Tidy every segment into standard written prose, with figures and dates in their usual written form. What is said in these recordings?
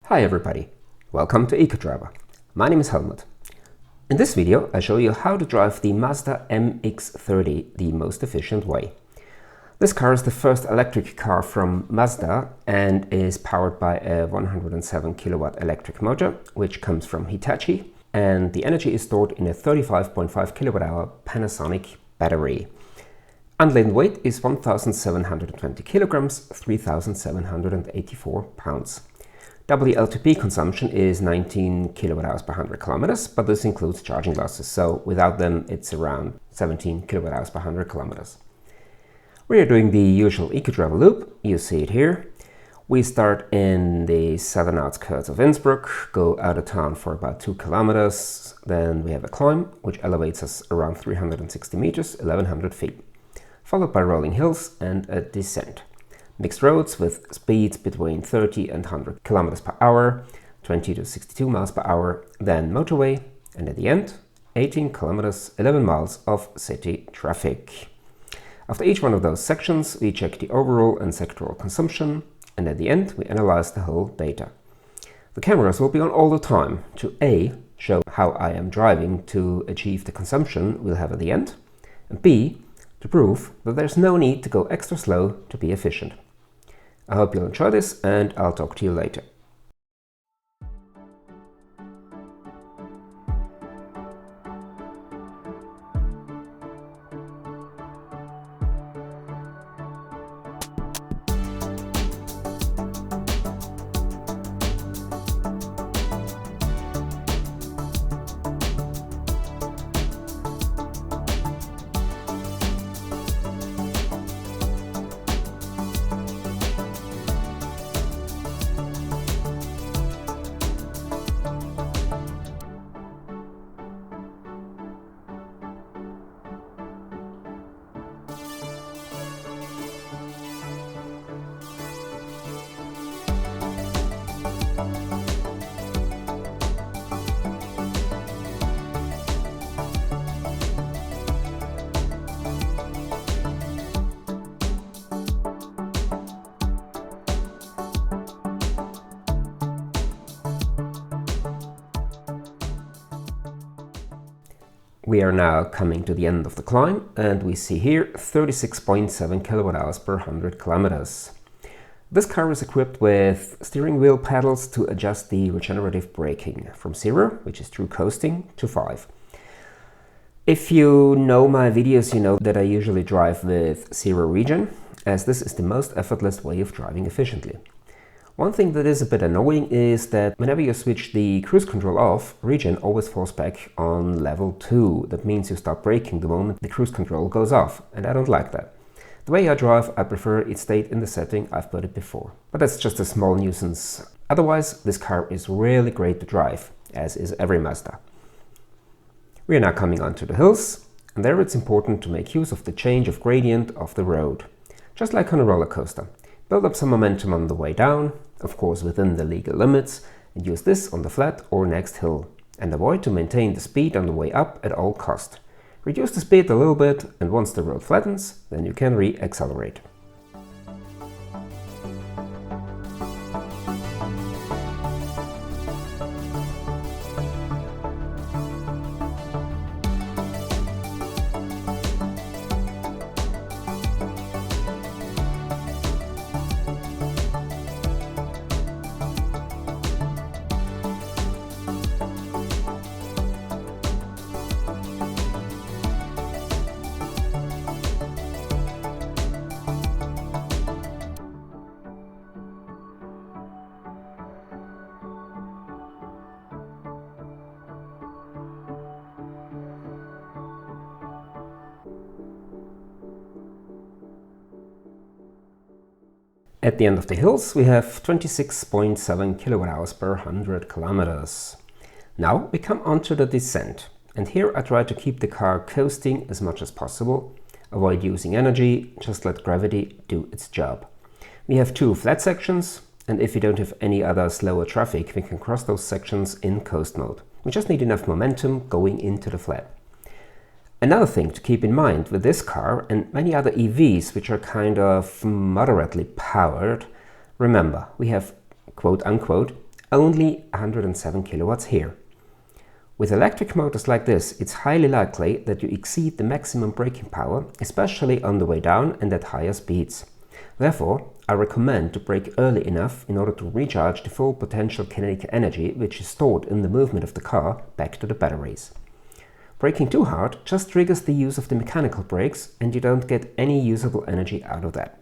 Hi everybody, welcome to EcoDriver. My name is Helmut. In this video I show you how to drive the Mazda MX-30 the most efficient way. This car is the first electric car from Mazda and is powered by a 107 kilowatt electric motor which comes from Hitachi, and the energy is stored in a 35.5 kilowatt hour Panasonic battery. Unladen weight is 1,720 kilograms, 3,784 pounds. WLTP consumption is 19 kilowatt hours per 100 kilometers, but this includes charging losses, so without them it's around 17 kilowatt hours per 100 kilometers. We are doing the usual EcoDriver loop, you see it here. We start in the southern outskirts of Innsbruck, go out of town for about 2 kilometers, then we have a climb which elevates us around 360 meters, 1100 feet, followed by rolling hills and a descent. Mixed roads with speeds between 30 and 100 kilometers per hour, 20 to 62 miles per hour, then motorway, and at the end, 18 kilometers, 11 miles of city traffic. After each one of those sections, we check the overall and sectoral consumption, and at the end, we analyze the whole data. The cameras will be on all the time to A, show how I am driving to achieve the consumption we'll have at the end, and B, to prove that there's no need to go extra slow to be efficient. I hope you'll enjoy this, and I'll talk to you later. We are now coming to the end of the climb, and we see here 36.7 kilowatt hours per 100 kilometers. This car is equipped with steering wheel pedals to adjust the regenerative braking from 0, which is true coasting, to 5. If you know my videos, you know that I usually drive with 0 regen, as this is the most effortless way of driving efficiently. One thing that is a bit annoying is that whenever you switch the cruise control off, regen always falls back on level 2. That means you start braking the moment the cruise control goes off, and I don't like that. The way I drive, I prefer it stayed in the setting I've put it before. But that's just a small nuisance. Otherwise, this car is really great to drive, as is every Mazda. We are now coming onto the hills, and there it's important to make use of the change of gradient of the road. Just like on a roller coaster. Build up some momentum on the way down, of course within the legal limits, and use this on the flat or next hill, and avoid to maintain the speed on the way up at all cost. Reduce the speed a little bit, and once the road flattens, then you can re-accelerate. At the end of the hills, we have 26.7 kilowatt hours per 100 kilometers. Now we come onto the descent, and here I try to keep the car coasting as much as possible, avoid using energy, just let gravity do its job. We have 2 flat sections, and if we don't have any other slower traffic, we can cross those sections in coast mode. We just need enough momentum going into the flat. Another thing to keep in mind with this car and many other EVs which are kind of moderately powered, remember, we have quote-unquote only 107 kilowatts here. With electric motors like this, it's highly likely that you exceed the maximum braking power, especially on the way down and at higher speeds. Therefore, I recommend to brake early enough in order to recharge the full potential kinetic energy which is stored in the movement of the car back to the batteries. Braking too hard just triggers the use of the mechanical brakes and you don't get any usable energy out of that.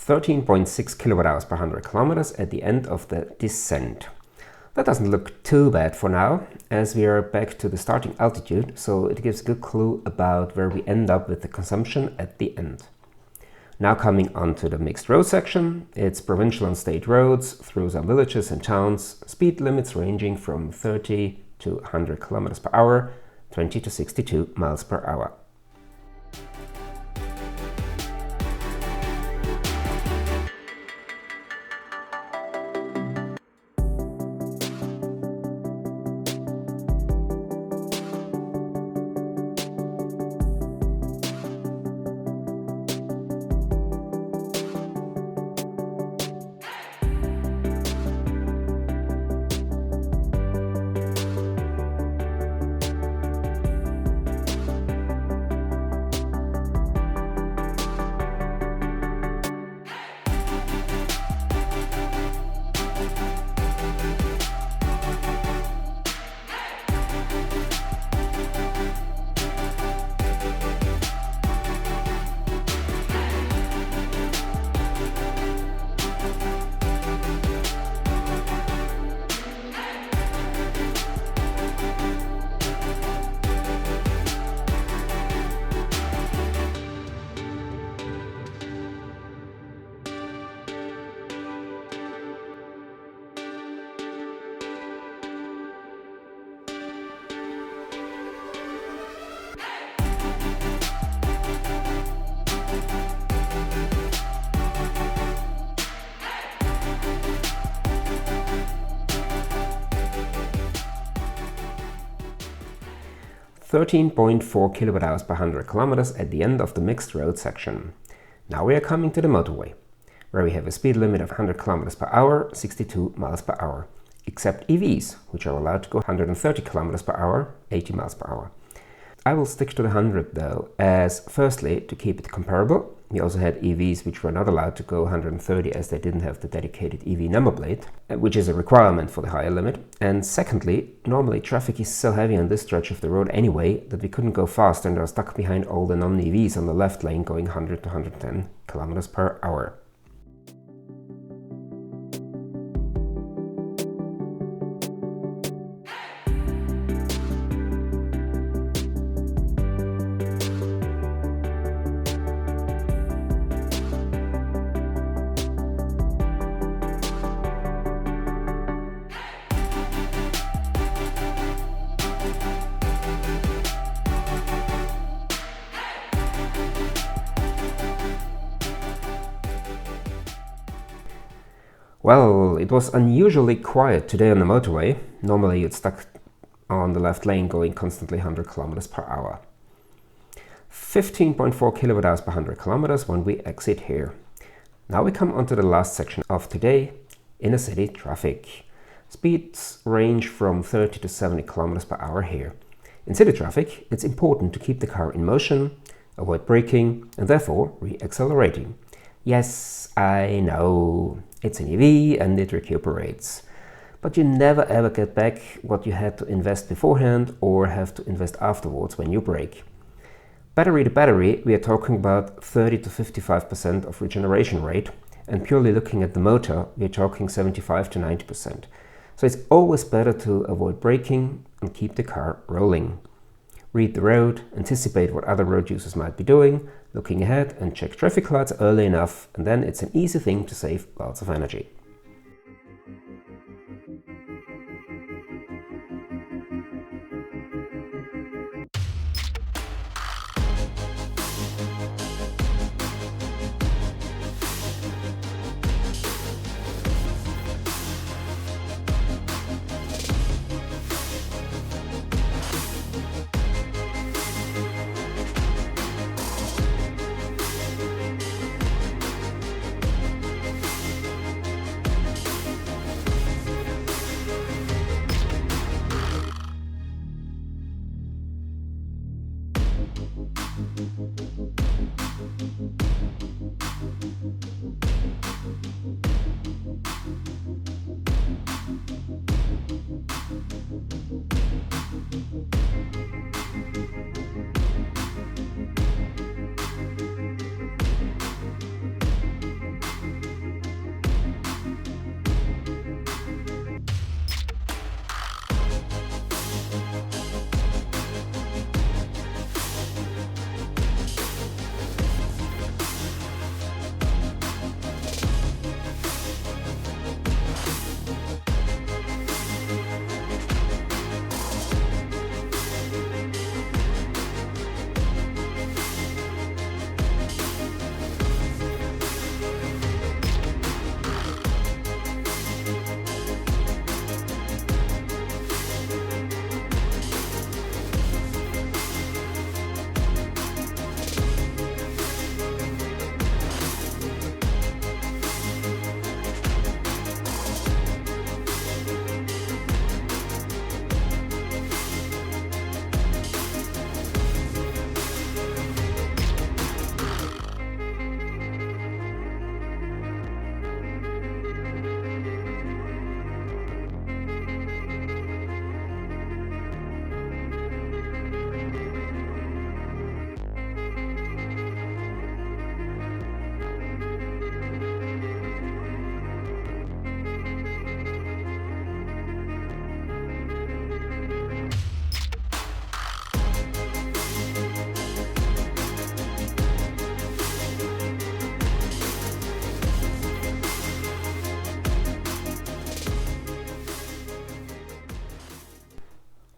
.6 kilowatt-hours per 100 kilometers at the end of the descent. That doesn't look too bad for now, as we are back to the starting altitude, so it gives a good clue about where we end up with the consumption at the end. Now coming on to the mixed road section, it's provincial and state roads through some villages and towns, speed limits ranging from 30 to 100 kilometers per hour, 20 to 62 miles per hour. 13.4 kilowatt-hours per 100 kilometers at the end of the mixed road section. Now we are coming to the motorway, where we have a speed limit of 100 kilometers per hour, 62 miles per hour, except EVs, which are allowed to go 130 kilometers per hour, 80 miles per hour. I will stick to the 100 though, as firstly, to keep it comparable, we also had EVs which were not allowed to go 130 as they didn't have the dedicated EV number plate, which is a requirement for the higher limit. And secondly, normally traffic is so heavy on this stretch of the road anyway that we couldn't go fast and are stuck behind all the non-EVs on the left lane going 100 to 110 kilometers per hour. Well, it was unusually quiet today on the motorway. Normally you'd stuck on the left lane going constantly 100 kilometers per hour. 15.4 kilowatt-hours per 100 kilometers when we exit here. Now we come onto the last section of today, inner city traffic. Speeds range from 30 to 70 kilometers per hour here. In city traffic, it's important to keep the car in motion, avoid braking, and therefore re-accelerating. Yes, I know, it's an EV and it recuperates. But you never ever get back what you had to invest beforehand or have to invest afterwards when you brake. Battery to battery, we are talking about 30 to 55% of regeneration rate, and purely looking at the motor, we are talking 75 to 90%. So it's always better to avoid braking and keep the car rolling. Read the road, anticipate what other road users might be doing, looking ahead, and check traffic lights early enough, and then it's an easy thing to save lots of energy.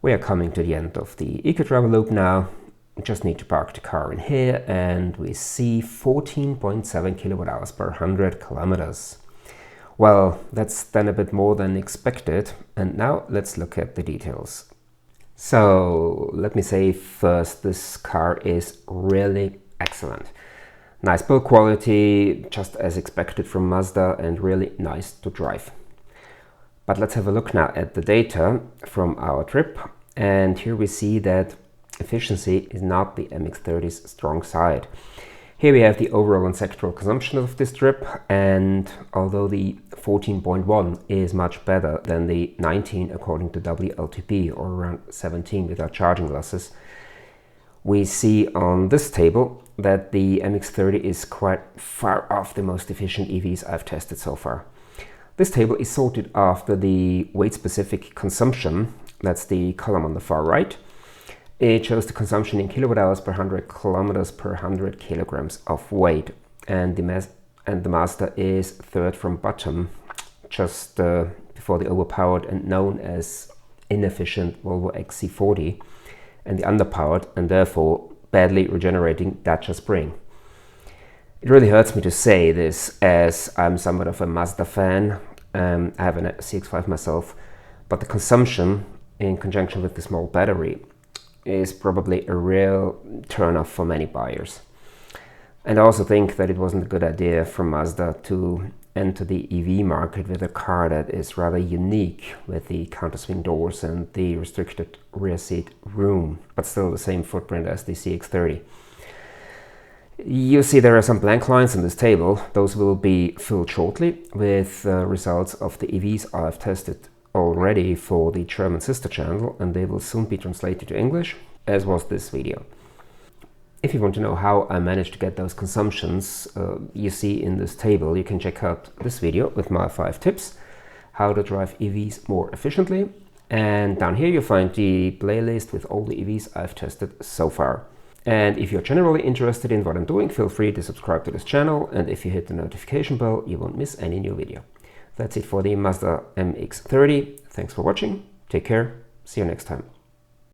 We are coming to the end of the EcoDriver loop now. We just need to park the car in here and we see 14.7 kilowatt hours per 100 kilometers. Well, that's then a bit more than expected, and now let's look at the details. So let me say first, this car is really excellent. Nice build quality, just as expected from Mazda, and really nice to drive. But let's have a look now at the data from our trip, and here we see that efficiency is not the MX-30's strong side. Here we have the overall and sectoral consumption of this trip, and although the 14.1 is much better than the 19 according to WLTP, or around 17 without charging losses, we see on this table that the MX-30 is quite far off the most efficient EVs I've tested so far. This table is sorted after the weight-specific consumption. That's the column on the far right. It shows the consumption in kilowatt hours per 100 kilometers per 100 kilograms of weight. And the Mazda is third from bottom, just before the overpowered and known as inefficient Volvo XC40, and the underpowered and therefore badly regenerating Dacia Spring. It really hurts me to say this, as I'm somewhat of a Mazda fan. I have a CX-5 myself, but the consumption in conjunction with the small battery is probably a real turn-off for many buyers. And I also think that it wasn't a good idea for Mazda to enter the EV market with a car that is rather unique, with the counterswing doors and the restricted rear seat room, but still the same footprint as the CX-30. You see there are some blank lines in this table. Those will be filled shortly with results of the EVs I've tested already for the German sister channel, and they will soon be translated to English, as was this video. If you want to know how I managed to get those consumptions you see in this table, you can check out this video with my 5 tips how to drive EVs more efficiently. And down here you'll find the playlist with all the EVs I've tested so far. And if you're generally interested in what I'm doing, feel free to subscribe to this channel, and if you hit the notification bell, you won't miss any new video. That's it for the Mazda MX-30. Thanks for watching, take care, see you next time.